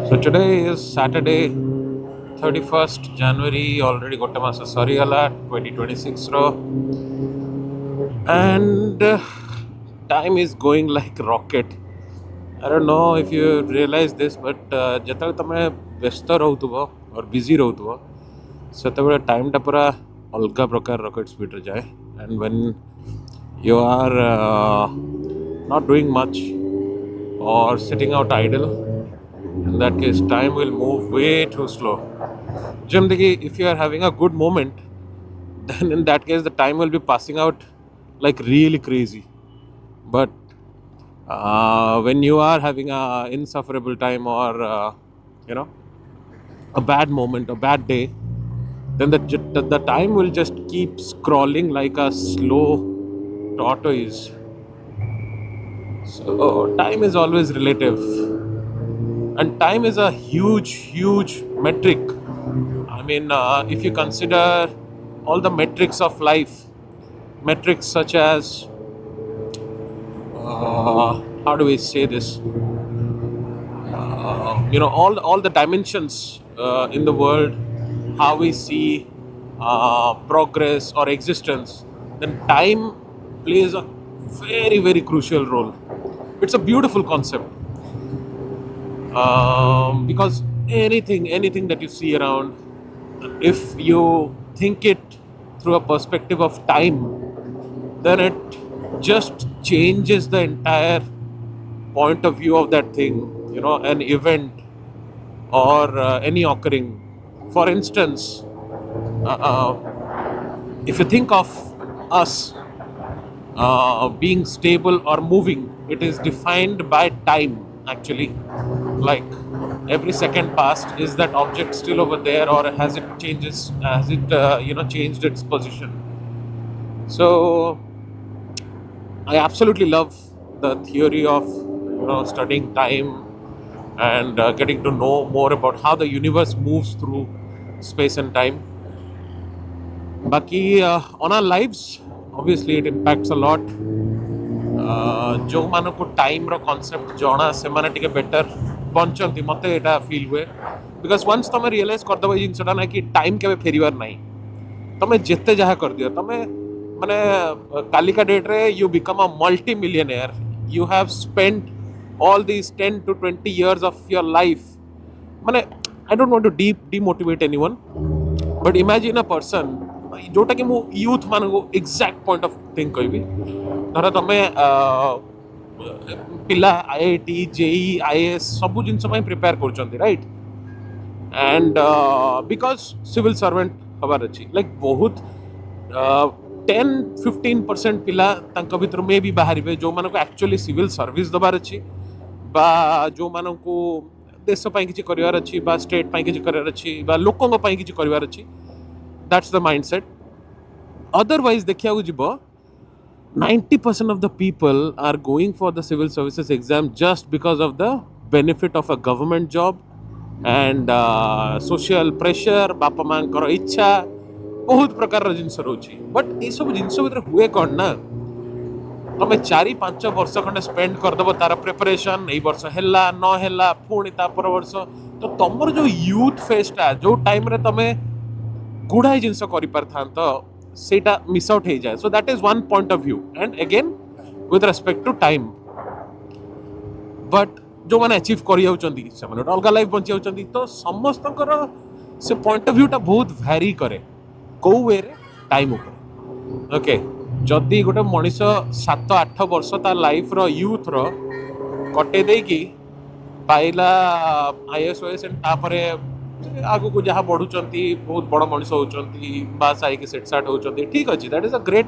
So today is Saturday, 31st January, already gotte masa sarigala 2026 ro, and time is going like rocket. I don't know if you realize this, but ଯେତେବେଳେ ତମେ ବ୍ୟସ୍ତ ରହୁଥିବ or busy ରହୁଥିବ ସେତେବେଳେ ଟାଇମ୍ଟା ପୁରା ଅଲଗା ପ୍ରକାର ରକେଟ୍ ସ୍ପିଡ଼ରେ ଯାଏ, and when you are not doing much or sitting out idle, in that case time will move way too slow. Generally, if you are having a good moment, then in that case the time will be passing out like really crazy. But when you are having a insufferable time or you know a bad moment, a bad day, then the time will just keep scrolling like a slow tortoise. So time is always relative, and time is a huge metric. I mean, if you consider all the metrics of life, metrics such as how do we say this? All the dimensions in the world, how we see progress or existence, then time plays a very crucial role. It's a beautiful concept, because anything that you see around, if you think it through a perspective of time, then it just changes the entire point of view of that thing, an event or any occurring. For instance, if you think of us being stable or moving, it is defined by time actually. Like every second past, is that object still over there, or has it changed its position? So I absolutely love the theory of studying time and getting to know more about how the universe moves through space and time. Baki, on our lives, obviously it impacts a lot. जो मानको time रो concept जणा से माने टिके better बंचंती मते एटा feel हुए, because once तुम realise कर दबो जिनसटा ना कि टाइम केबे फेरिवार नाही, तुम जेते जहा कर दियो, तुम माने कालिका डेट रे you become a multi millionaire, you have spent all these 10 to 20 years of your life. Mane, I don't want to demotivate anyone, but imagine a person जोटा कि मु यूथ मान को एग्जैक्ट पॉइंट ऑफ थिंक कहबी, धर तमे पिला IIT JEE IAS सब जिनस प्रिपेयर कर, right, and because civil servant हबार अच्छी, लाइक बहुत 10-15% पिला तांका भितर में भी बाहर जो मान को एक्चुअली सिविल सर्विस दबार अच्छी, बा जो मान को देश पाई किछि करिवार अच्छी, बा स्टेट पाई किछि करिवार अच्छी, बा लोकंग पाई किछि करिवार अच्छी. That's the mindset. Otherwise देखिया जीव 90% of the people are going for the civil services exam just because of the benefit of a government job and social pressure, बापा मां करो इच्छा, बहुत प्रकार जिनस रोची. बट ये सब जिनस भीतर हुए कौन ना, तुम 4-5 वर्ष खंडे स्पेंड करदेव तार प्रिपरेशन, यही वर्ष है न है पुणी तापर वर्ष, तो तुम जो यूथ फेजटा जो टाइम रे तुम गुड़ाई जिनस कर मिस आउट हो जाए. So that is one point of view, and again with respect to time. But जो मैंने अचीव कर अलग लाइफ बंची जाऊँच, तो समस्त से पॉइंट ऑफ व्यूटा बहुत भैरी करे कौ वे टाइम उपर. ओके, जदि गोटे मनीष 7-8 वर्ष तार लाइफ रो यूथ रो कटे देकी पाइला आईएएस ओएस, तापर आगु को जहाँ बढ़ुंट बहुत बड़ मनीष होती, बास आई सेट साट होती, ठीक अच्छे, that is a great.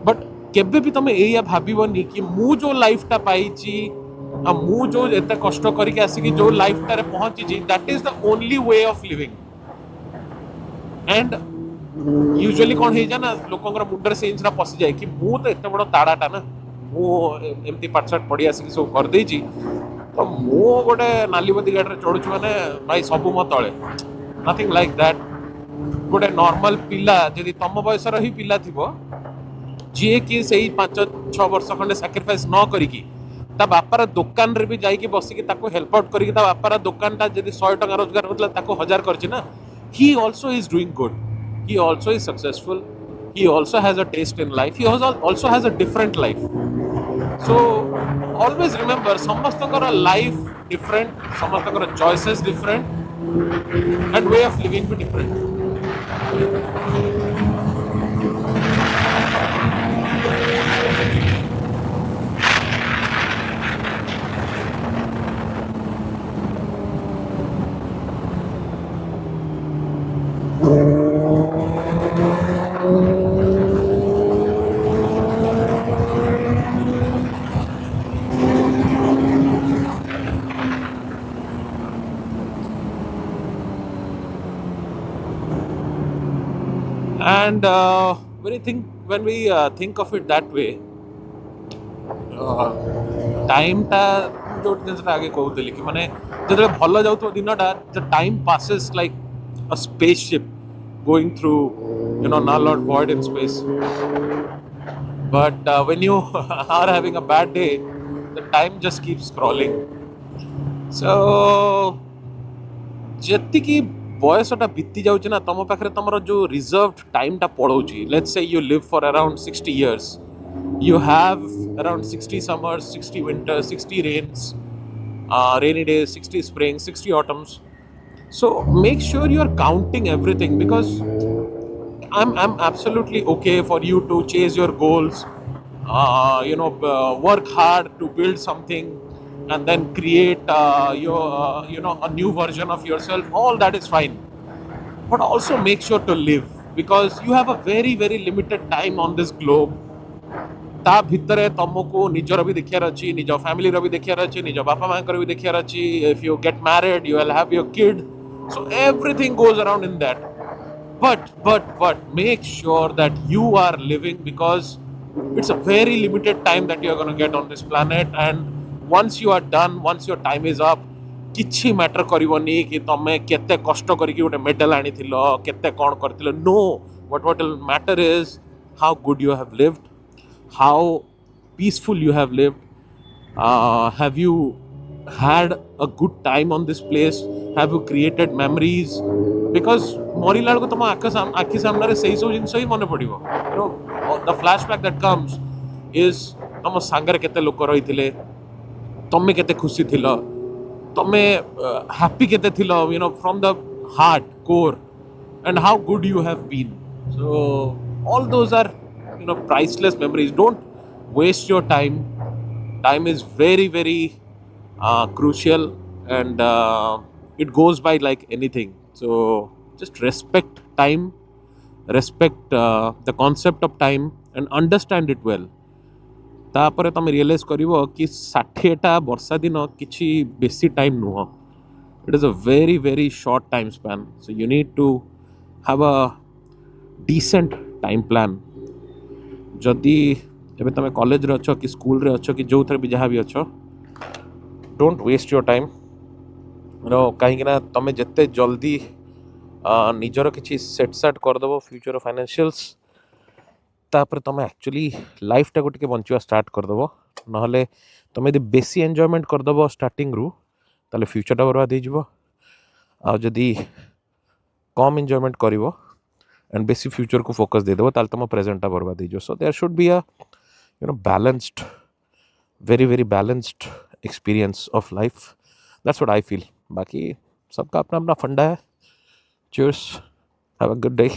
But केबे भी तुम या भाबनी कि मु जो लाइफटा पाई, मु जो एत कष्ट करके आसिक जो लाइफटारे पहुंची, that is the only way of living. And usually कौन हो जाए ना, लोकंर मुंडर से जिनसा पशि जाए कि मु तो एत बड़ ताड़ाटा ना, मुझे पाठशाठ पढ़ी आसिक सब करदे, तो मु गोटे नालीबती गाड़ी चढ़ुछु मैंने भाई सबू मो तले, नथिंग लाइक दैट. गोटे नॉर्मल पिला जदि तुम बयसर ही पिला थी जी कि 5-6 वर्ष खंडे सैक्रिफाइस न करिकी ତା ବାପାର ଦୋକାନରେ ବି ଯାଇକି ବସିକି ତାକୁ ହେଲ୍ପ ଆଉଟ୍ କରିକି ତା ବାପାର ଦୋକାନଟା ଯଦି 100 ଟଙ୍କା ରୋଜଗାର ହେଉଥିଲା ତାକୁ 1000 କରିଛି ନା. He also is doing good. He also is successful. He also has a taste in life. He also has a different life. So always remember, ସମସ୍ତଙ୍କର life different, ସମସ୍ତଙ୍କର choices different, and way of living be different. And when we think of it that way, ଟାଇମ୍ଟା ଯୋଉଠି ଜିନିଷଟା ଆଗେ କହୁଥିଲି କି ମାନେ ଯେତେବେଳେ ଭଲ ଯାଉଥିବ ଦିନଟା, the time passes like a spaceship going through, null or void in space. But when you are having a bad day, the time just keeps scrolling. So ଯେତିକି ବୟସଟା ବିତି ଯାଉଛି ନା ତମ ପାଖରେ ତମର ଯୋଉ ରିଜର୍ଭଡ୍ ଟାଇମ୍ଟା ପଳଉଛି. Let's say you live for around 60 years. You have around 60 summers, 60 winters, 60 rains, rainy days, 60 springs, 60 autumns. So make sure you are counting everything, because I'm absolutely okay for you to chase your goals, work hard to build something, and then create a new version of yourself. All that is fine, but also make sure to live, because you have a very very limited time on this globe. ତା ଭିତରେ ତମକୁ ନିଜର ବି ଦେଖିବାର ଅଛି, ନିଜ ଫ୍ୟାମିଲିର ବି ଦେଖିବାର ଅଛି, ନିଜ ବାପା ମାଙ୍କର ବି ଦେଖିବାର ଅଛି. If you get married, you will have your kid. So everything goes around in that. But make sure that you are living, because it's a very limited time that you are going to get on this planet. And once you are done, once your time is up, କିଛି matter କରିବନି କି ତମେ କେତେ କଷ୍ଟ କରିକି ଗୋଟେ medal ଆଣିଥିଲ, କେତେ କ'ଣ କରିଥିଲ. No, what will matter is how good you have lived, how peaceful you have lived. Have you had a good time on this place? Have you created memories? Because ମରିଲା ବେଳକୁ ତମ ଆଖି ସାମ୍ନାରେ ସେଇ ସବୁ ଜିନିଷ ହିଁ ମନେ ପଡ଼ିବ. The flashback that comes is ତମ ସାଙ୍ଗରେ କେତେ ଲୋକ ରହିଥିଲେ, ତମେ କେତେ ଖୁସି ଥିଲ, ତମେ happy କେତେ ଥିଲ, from the heart core, and how good you have been. So all those are priceless memories. Don't waste your time. Time is very very crucial, and it goes by like anything. So just respect time, respect the concept of time, and understand it well. तापर तुम realise करिवो कि 60टा वर्षा दिन किछि बेसी time नुह. It is a very very short time span. So you need to have a decent time plan. जदि एबे तुम कॉलेज रे अच्छो कि स्कूल रे अच्छो कि जो थरे भी जहाँ भी अच्छो, डोंट वेस्ट योर टाइम. कहीं ना तुम जिते जल्दी निजर किछि सेट साट करदेव फ्यूचर फाइनेंशियल्स, तापर तुम एक्चुअली लाइफ टाक टे बंचा स्टार्ट करदेव. ना तुम यदि बेसी एंजॉयमेंट करदेव स्टार्टिंग रु, ताले फ्यूचरटा बर्बाद हो. आदि कम एंजॉयमेंट कर एंड बेसी फ्यूचर को फोकस देदेव, ताले तुम प्रेजेंटा बर्बाद हो. So there should be a balanced, very very balanced experience of life. That's what I feel. बाकी सबका अपना अपना फंडा है. Cheers, have a good day.